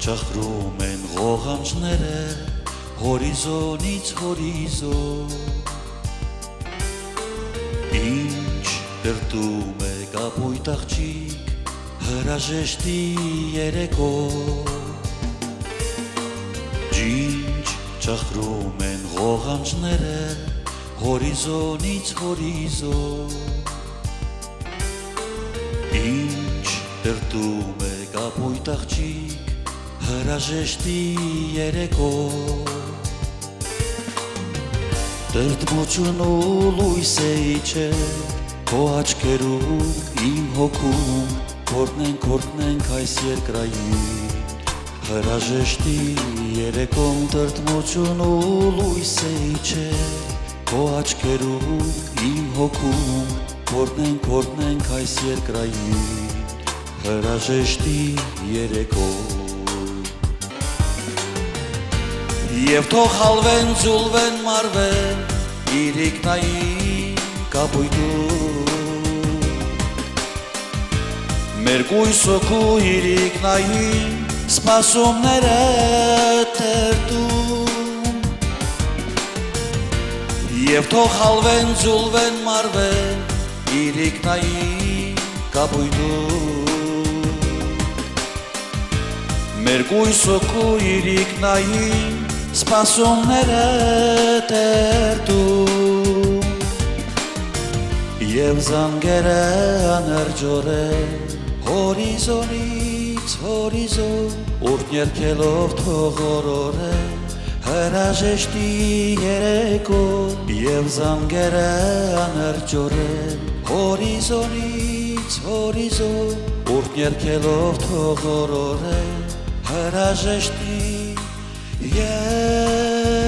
Ճախրում են ղողանջները հորիզոնից հորիզոն Ինչ դրտում է կապույտ աղջիկ հրաժեշտի երեկո Ջինջ ճախրում են ղողանջները հորիզոնից հորիզոն Ինչ դրտում է կապույտ աղջիկ հրաժեշտի երեկո Տրտմություն ու լույս է իջել Քո աչքերում իմ հոգում Քորտնենք այս երկրային Հրաժեշտի երեկոմ տրտմություն ու լույս է իջել Քո աչքերում իմ հոգում Քորտնենք այս երկրային Հրաժեշտի երեկո Եվ թող հալվեն, ձուլվեն, մարվեն իրիկնային կապույտում Մեր կույսոքու իրիկնային սպասումները տերտում Եվ թող հալվեն, ձուլվեն, մարվեն իրիկնային կապույտում Մեր կույսոքու իրիկնային Սպասումները տերտում Եվ զանգերը աներջորել Հորիզոնից հորիզոն Ուրդ ներքելով թողորորել Հրաժեշտի երեկո Եվ զանգերը աներջորել Հորիզոնից հորիզոն Ուրդ ներքելով թողորորել Հրաժեշտի երեկո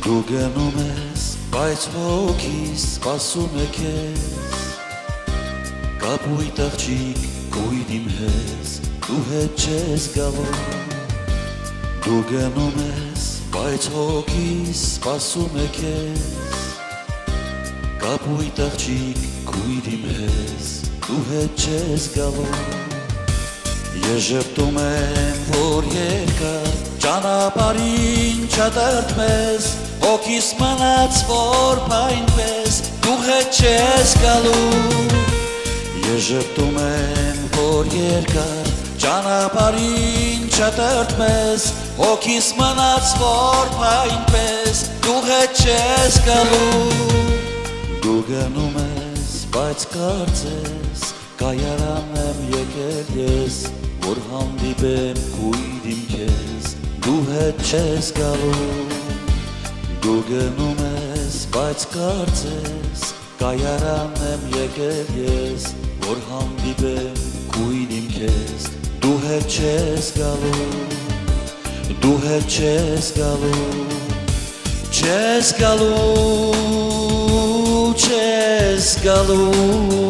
Դու գնում ես, բայց հոգիս սպասում է քեզ Կապույտ աղջիկ կույտ իմ հեզ, դու հետ չես գալու Դու գնում ես, բայց հոգիս սպասում է քեզ Կապույտ աղջիկ կույտ իմ հեզ, դու հետ չես գալու Ես ժպտում եմ, որ երկար ճանապարհին չդարդ մեզ Հոգիս մնաց որ պայնպես դու հետ չես գալու Ես ժպտում եմ որ երկար ճանապարհին չդարդ մեզ Հոգիս մնաց որ պայնպես դու հետ չես գալու Դու գնում ես բայց կարծես կայարան եմ եկել ես Որ հանդիպեմ կույտ իմ քեզ դու հետ չես գալու Դու գնում ես, բայց կարծես, կայարան եմ եկել ես, որ հանդիպեմ կույտ իմ քեզ, դու հետ չես գալու, դու հետ չես գալու, չես գալու, չես գալու